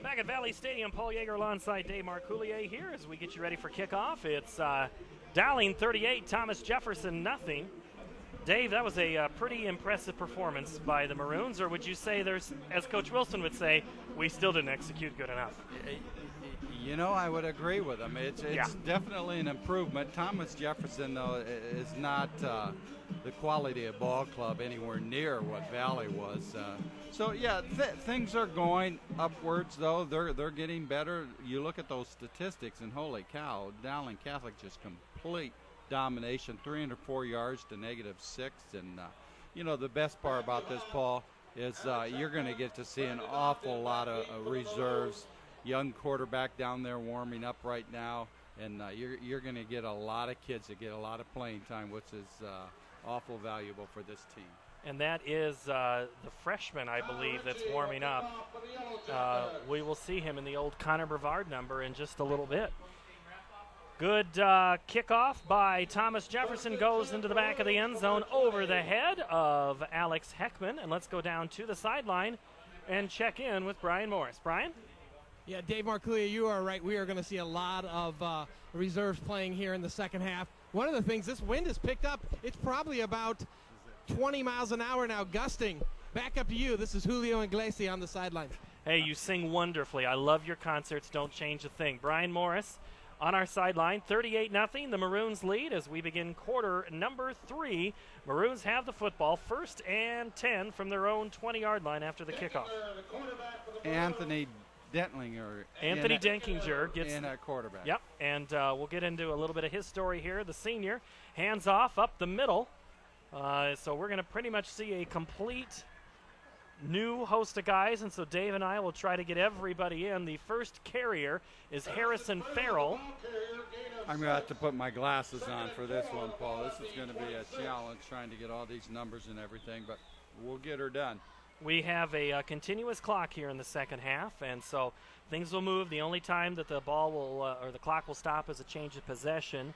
Back at Valley Stadium, Paul Yeager alongside Dave Marcoulier here as we get you ready for kickoff. It's Dowling 38, Thomas Jefferson nothing. Dave, that was a pretty impressive performance by the Maroons, or would you say there's, as Coach Wilson would say, we still didn't execute good enough? You know, I would agree with him. It's definitely an improvement. Thomas Jefferson, though, is not the quality of ball club anywhere near what Valley was. Things are going upwards, though. They're getting better. You look at those statistics, and holy cow, Dowling Catholic just complete domination, 304 yards to -6. And, the best part about this, Paul, is you're going to get to see an awful lot of reserves. Young quarterback down there warming up right now, and you're going to get a lot of kids that get a lot of playing time, which is awful valuable for this team. And that is the freshman, I believe, that's warming up. We will see him in the old Connor Brevard number in just a little bit. Good kickoff by Thomas Jefferson, goes into the back of the end zone over the head of Alex Heckman. And let's go down to the sideline and check in with Brian Morris. Brian? Yeah, Dave Marcoulier, you are right. We are going to see a lot of reserves playing here in the second half. One of the things, this wind has picked up. It's probably about 20 miles an hour now, gusting. Back up to you. This is Julio Iglesias on the sideline. Hey, you sing wonderfully. I love your concerts. Don't change a thing. Brian Morris on our sideline, 38-0. The Maroons lead as we begin quarter number 3. Maroons have the football, 1st and 10 from their own 20-yard line after the kickoff. Anthony Denkinger gets in at quarterback. Yep, and we'll get into a little bit of his story here. The senior hands off up the middle. So we're going to pretty much see a complete new host of guys, and so Dave and I will try to get everybody in. The first carrier is Harrison Farrell. I'm going to have to put my glasses on for this one, Paul. This is going to be a challenge trying to get all these numbers and everything, but we'll get her done. We have a continuous clock here in the second half, and so things will move. The only time that the ball will or the clock will stop is a change of possession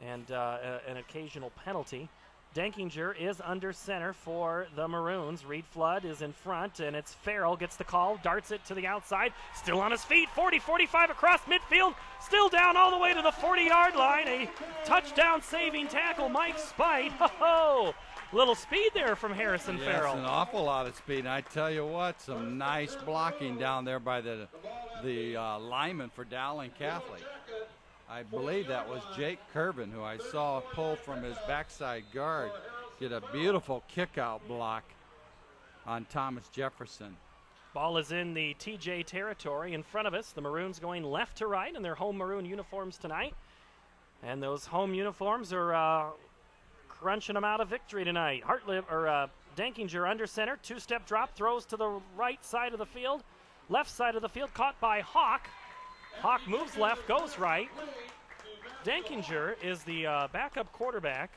and an occasional penalty. Denkinger is under center for the Maroons. Reed Flood is in front, and it's Farrell gets the call, darts it to the outside, still on his feet, 40, 45 across midfield, still down all the way to the 40-yard line. A touchdown-saving tackle, Mike Spite. Ho-ho! Little speed there from Harrison Farrell. An awful lot of speed. And I tell you what, some nice blocking down there by the lineman for Dowling Catholic. I believe that was Jake Kervin, who I saw pull from his backside guard, get a beautiful kick-out block on Thomas Jefferson. Ball is in the TJ territory in front of us. The Maroons going left to right in their home maroon uniforms tonight. And those home uniforms are crunching them out of victory tonight. Denkinger under center, 2-step drop, throws to the right side of the field. Left side of the field, caught by Hawk. Hawk moves left, goes right. Denkinger is the backup quarterback,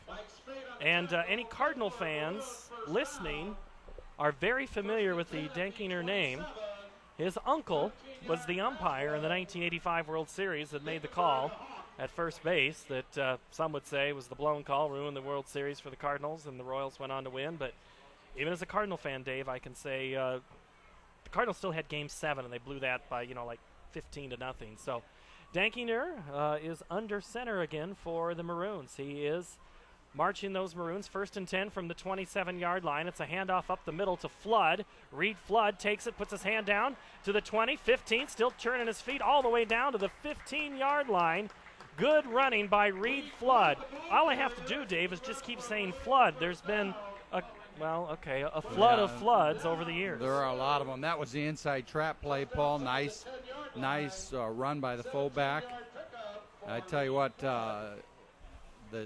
and any Cardinal fans listening are very familiar with the Denkinger name. His uncle was the umpire in the 1985 World Series that made the call at first base that some would say was the blown call, ruined the World Series for the Cardinals, and the Royals went on to win. But even as a Cardinal fan, Dave, I can say the Cardinals still had Game 7, and they blew that by, 15-0. So Denkinger is under center again for the Maroons. He is marching those Maroons 1st and 10 from the 27-yard line. It's a handoff up the middle to Flood. Reed Flood takes it, puts his hand down to the 20, 15, still turning his feet all the way down to the 15-yard line. Good running by Reed Flood. All I have to do, Dave, is just keep saying Flood. There's been a flood of floods over the years. There are a lot of them. That was the inside trap play, Paul. Nice run by the fullback. I tell you what, the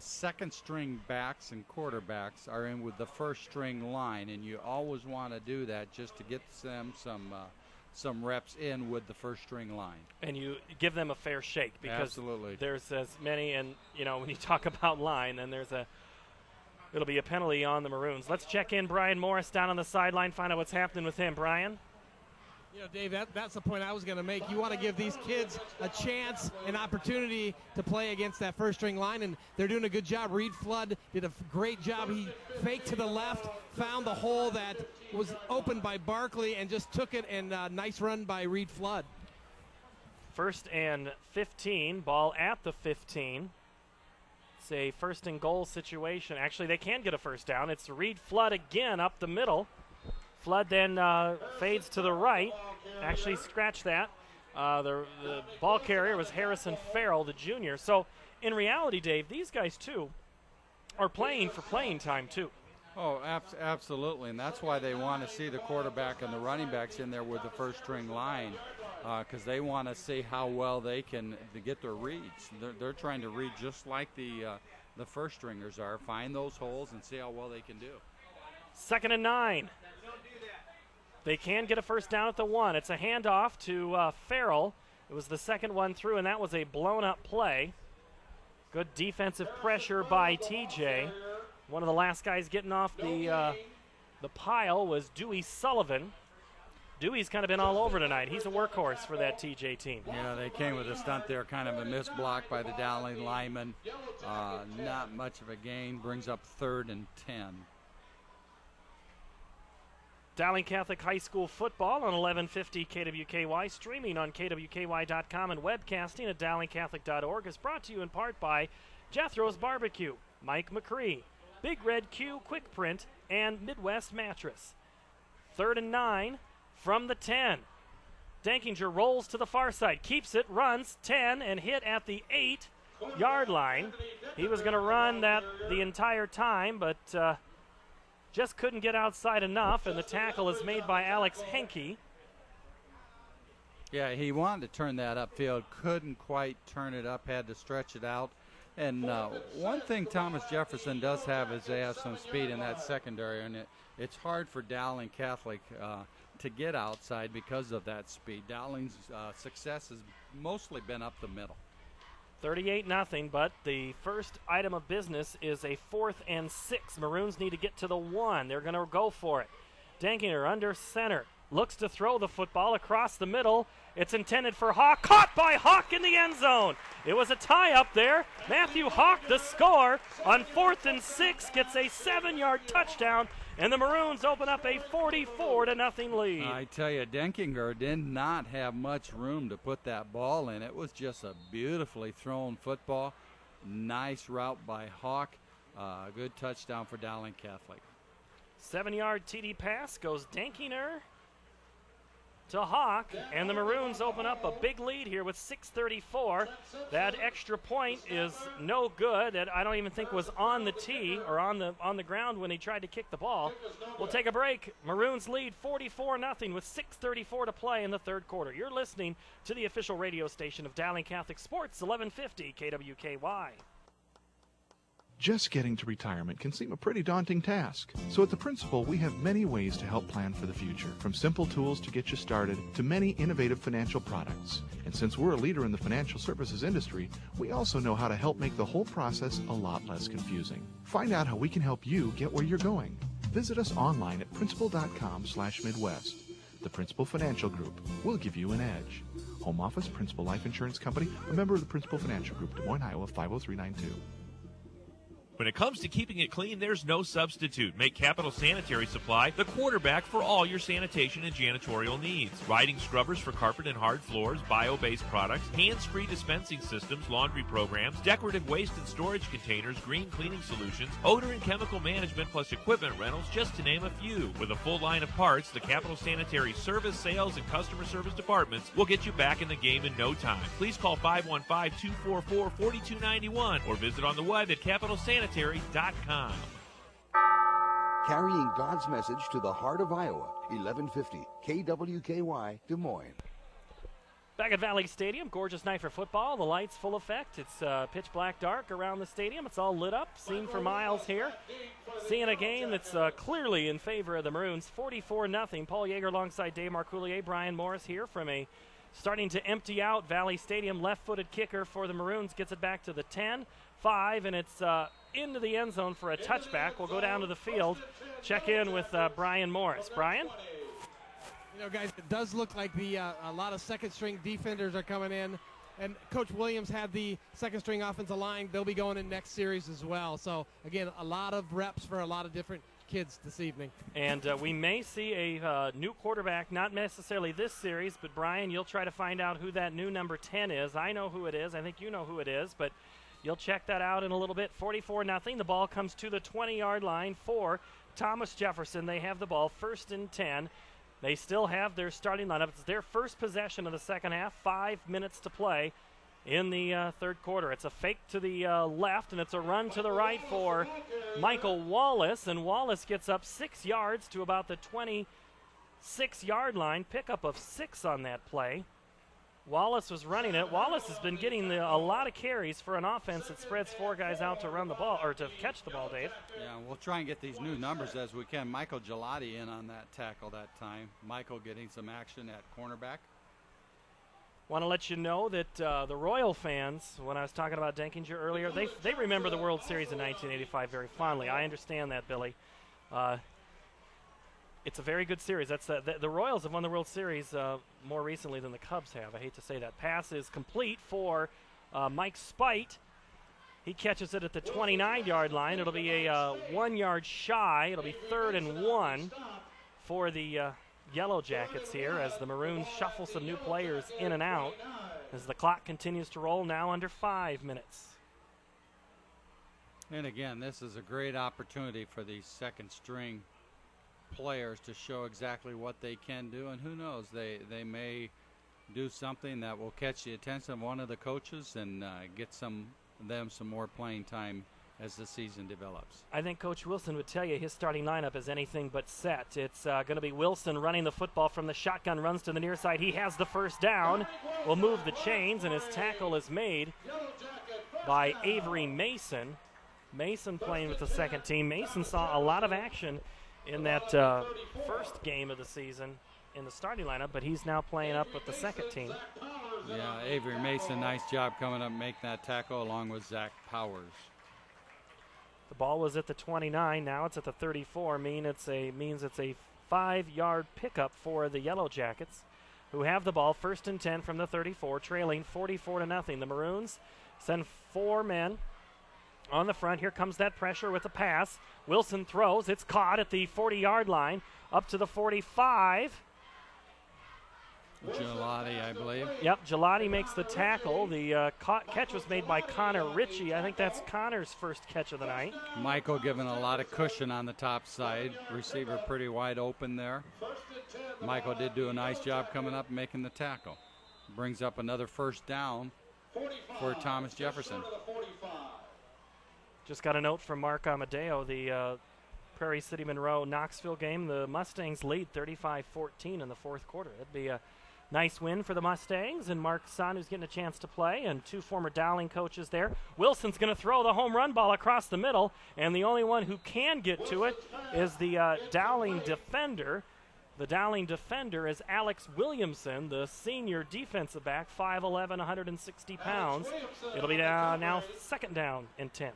second-string backs and quarterbacks are in with the first-string line, and you always want to do that just to get them some reps in with the first-string line. And you give them a fair shake because Absolutely. There's as many, and when you talk about line, then it'll be a penalty on the Maroons. Let's check in Brian Morris down on the sideline, find out what's happening with him. Brian? You know, Dave, that's the point I was going to make. You want to give these kids a chance, an opportunity to play against that first-string line, and they're doing a good job. Reed Flood did a great job. He faked to the left, found the hole that was opened by Barkley, and just took it, and nice run by Reed Flood. 1st and 15, ball at the 15. It's a 1st and goal situation. Actually, they can get a first down. It's Reed Flood again up the middle. Flood then fades to the right. Actually, scratch that. The ball carrier was Harrison Farrell, the junior. So, in reality, Dave, these guys, too, are playing for playing time, too. Oh, absolutely, and that's why they want to see the quarterback and the running backs in there with the first-string line, because they want to see how well they can get their reads. They're trying to read just like the first-stringers are, find those holes and see how well they can do. 2nd and 9. They can get a first down at the 1. It's a handoff to Farrell. It was the second one through, and that was a blown-up play. Good defensive pressure by TJ. One of the last guys getting off the pile was Dewey Sullivan. Dewey's kind of been all over tonight. He's a workhorse for that TJ team. Yeah, they came with a stunt there, kind of a missed block by the Dowling lineman. Not much of a gain, brings up 3rd and 10. Dowling Catholic High School football on 1150 KWKY, streaming on KWKY.com and webcasting at dowlingcatholic.org, is brought to you in part by Jethro's Barbecue, Mike McCree, Big Red Q Quick Print, and Midwest Mattress. 3rd and 9 from the 10. Dankinger rolls to the far side, keeps it, runs 10, and hit at the 8-yard line. He was going to run that the entire time, but just couldn't get outside enough, and the tackle is made by Alex Henke. Yeah, he wanted to turn that upfield, couldn't quite turn it up, had to stretch it out. And one thing Thomas Jefferson does have is they have some speed in that secondary, and it's hard for Dowling Catholic to get outside because of that speed. Dowling's success has mostly been up the middle. 38-0, but the first item of business is a 4th and 6. Maroons need to get to the 1. They're going to go for it. Dankinger under center. Looks to throw the football across the middle. It's intended for Hawk. Caught by Hawk in the end zone. It was a tie up there. Matthew Hawk, the score, on 4th and 6, gets a 7-yard touchdown, and the Maroons open up a 44-0 lead. I tell you, Dankinger did not have much room to put that ball in. It was just a beautifully thrown football. Nice route by Hawk. Good touchdown for Dowling Catholic. 7-yard TD pass goes Dankinger to Hawk, and the Maroons open up a big lead here with 6:34. That extra point is no good. That I don't even think was on the tee or on the ground when he tried to kick the ball. We'll take a break. Maroons lead 44-0 with 6:34 to play in the 3rd quarter. You're listening to the official radio station of Dowling Catholic Sports, 1150 KWKY. Just getting to retirement can seem a pretty daunting task. So at The Principal, we have many ways to help plan for the future, from simple tools to get you started to many innovative financial products. And since we're a leader in the financial services industry, we also know how to help make the whole process a lot less confusing. Find out how we can help you get where you're going. Visit us online at principal.com/Midwest. The Principal Financial Group will give you an edge. Home Office, Principal Life Insurance Company, a member of the Principal Financial Group, Des Moines, Iowa, 50392. When it comes to keeping it clean, there's no substitute. Make Capital Sanitary Supply the quarterback for all your sanitation and janitorial needs. Riding scrubbers for carpet and hard floors, bio-based products, hands-free dispensing systems, laundry programs, decorative waste and storage containers, green cleaning solutions, odor and chemical management, plus equipment rentals, just to name a few. With a full line of parts, the Capital Sanitary Service, Sales, and Customer Service departments will get you back in the game in no time. Please call 515-244-4291 or visit on the web at capitalsanitary.com. Carrying God's message to the heart of Iowa, 1150 KWKY, Des Moines. Back at Valley Stadium, gorgeous night for football. The lights full effect. It's pitch black dark around the stadium. It's all lit up, seen for miles here. Seeing a game that's clearly in favor of the Maroons, 44-0. Paul Yeager alongside Dave Marcoulier, Brian Morris here from a starting to empty out Valley Stadium. Left-footed kicker for the Maroons gets it back to the 10-5, and it's into the end zone for a touchback. We'll go down to the field, check in with Brian Morris. Brian? You know, guys, it does look like a lot of second-string defenders are coming in, and Coach Williams had the second-string offensive line. They'll be going in next series as well. So, again, a lot of reps for a lot of different kids this evening. And we may see a new quarterback, not necessarily this series, but Brian, you'll try to find out who that new number 10 is. I know who it is. I think you know who it is, but you'll check that out in a little bit. 44-0. The ball comes to the 20-yard line for Thomas Jefferson. They have the ball 1st and 10. They still have their starting lineup. It's their first possession of the second half. 5 minutes to play in the third quarter. It's a fake to the left, and it's a run to the right for Michael Wallace. And Wallace gets up 6 yards to about the 26-yard line. Pickup of 6 on that play. Wallace was running it. Wallace has been getting a lot of carries for an offense that spreads 4 guys out to run the ball, or to catch the ball, Dave. Yeah, we'll try and get these new numbers as we can. Michael Gelati in on that tackle that time. Michael getting some action at cornerback. Want to let you know that the Royal fans, when I was talking about Denkinger earlier, they remember the World Series in 1985 very fondly. I understand that, Billy. It's a very good series. That's the Royals have won the World Series more recently than the Cubs have. I hate to say that. Pass is complete for Mike Spite. He catches it at the 29-yard line. It'll be a 1 yard shy. It'll be 3rd and 1 for the Yellow Jackets here as the Maroons shuffle some new players in and out as the clock continues to roll, now under 5 minutes. And again, this is a great opportunity for these second-string players to show exactly what they can do, and who knows, they may do something that will catch the attention of one of the coaches and get them some more playing time as the season develops. I think Coach Wilson would tell you his starting lineup is anything but set. It's going to be Wilson running the football from the shotgun, runs to the near side. He has the first down, will move the chains, and his tackle is made by Avery Mason. Mason playing with the second team. Mason saw a lot of action in that first game of the season in the starting lineup, but he's now playing up with the second team. Yeah, Avery Mason, nice job coming up and making that tackle along with Zach Powers. The ball was at the 29, now it's at the 34, means it's a 5-yard pickup for the Yellow Jackets, who have the ball 1st and 10 from the 34, trailing 44-0. The Maroons send 4 men on the front. Here comes that pressure with the pass. Wilson throws. It's caught at the 40-yard line, up to the 45. Gelati, I believe. Yep, Gelati makes the tackle. The catch was made by Connor Ritchie. I think that's Connor's first catch of the night. Michael giving a lot of cushion on the top side. Receiver pretty wide open there. Michael did do a nice job coming up and making the tackle. Brings up another first down for Thomas Jefferson. Just got a note from Mark Amadeo, the Prairie City Monroe Knoxville game. The Mustangs lead 35-14 in the fourth quarter. That'd be a nice win for the Mustangs, and Mark Son, who's getting a chance to play, and 2 former Dowling coaches there. Wilson's going to throw the home run ball across the middle, and the only one who can get to it is the Dowling defender. The Dowling defender is Alex Williamson, the senior defensive back, 5'11", 160 pounds. It'll be now 2nd down and 10.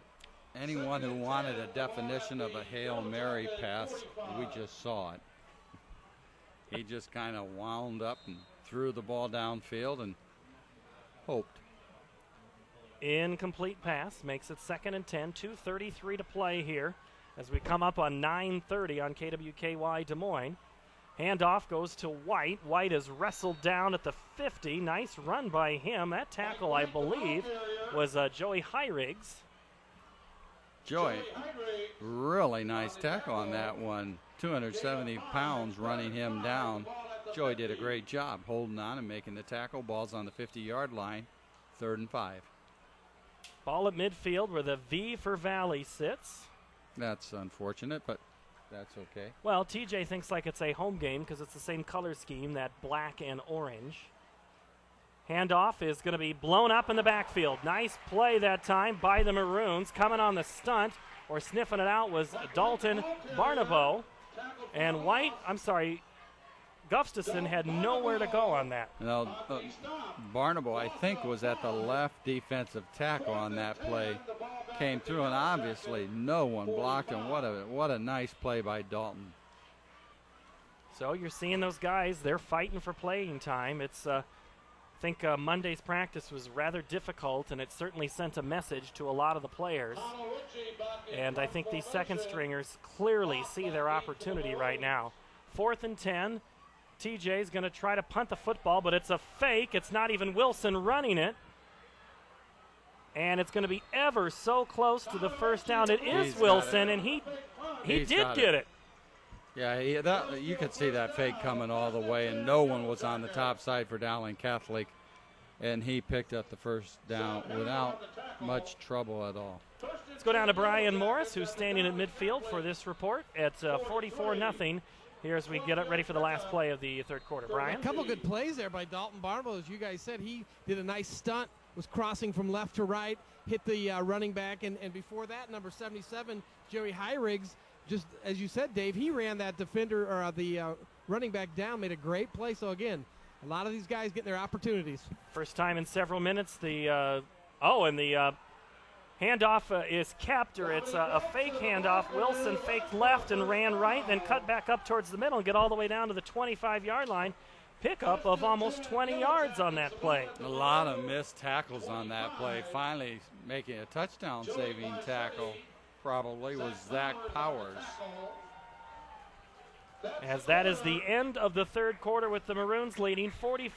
Anyone who wanted a definition of a Hail Mary pass, we just saw it. He just kind of wound up and threw the ball downfield and hoped. Incomplete pass makes it 2nd and 10, 2:33 to play here as we come up on 9:30 on KWKY Des Moines. Handoff goes to White. White is wrestled down at the 50. Nice run by him. That tackle, I believe, was Joey Hyrigs. Joey, really nice tackle on that one. 270 pounds running him down. Joey did a great job holding on and making the tackle. Ball's on the 50-yard line, 3rd and 5. Ball at midfield where the V for Valley sits. That's unfortunate, but that's okay. Well, TJ thinks like it's a home game because it's the same color scheme, that black and orange. Handoff is going to be blown up in the backfield. Nice play that time by the Maroons. Coming on the stunt or sniffing it out was Dalton Barnabo. And Gustafson had nowhere to go on that. Now, Barnabo, I think, was at the left defensive tackle on that play. Came through, and obviously no one blocked him. What a nice play by Dalton. So you're seeing those guys, they're fighting for playing time. It's, I think Monday's practice was rather difficult, and it certainly sent a message to a lot of the players. And I think these second stringers clearly see their opportunity right now. 4th and 10. TJ's going to try to punt the football, but it's a fake. It's not even Wilson running it. And it's going to be ever so close to the first down. It is Wilson, and he did get it. Yeah, you could see that fake coming all the way, and no one was on the top side for Dowling Catholic, and he picked up the first down without much trouble at all. Let's go down to Brian Morris, who's standing at midfield for this report at 44-0. Here as we get up ready for the last play of the third quarter. Brian? A couple good plays there by Dalton Barnwell. As you guys said, he did a nice stunt, was crossing from left to right, hit the running back, and before that, number 77, Jerry Hyriggs, just as you said, Dave, he ran that defender or the running back down, made a great play. So again, a lot of these guys getting their opportunities. First time in several minutes. The handoff is kept, or it's a fake handoff. Wilson faked left and ran right, then cut back up towards the middle and get all the way down to the 25-yard line. Pickup of almost 20 yards on that play. A lot of missed tackles on that play. Finally making a touchdown-saving tackle probably was Zach Powers. As that is the end of the third quarter with the Maroons leading 44.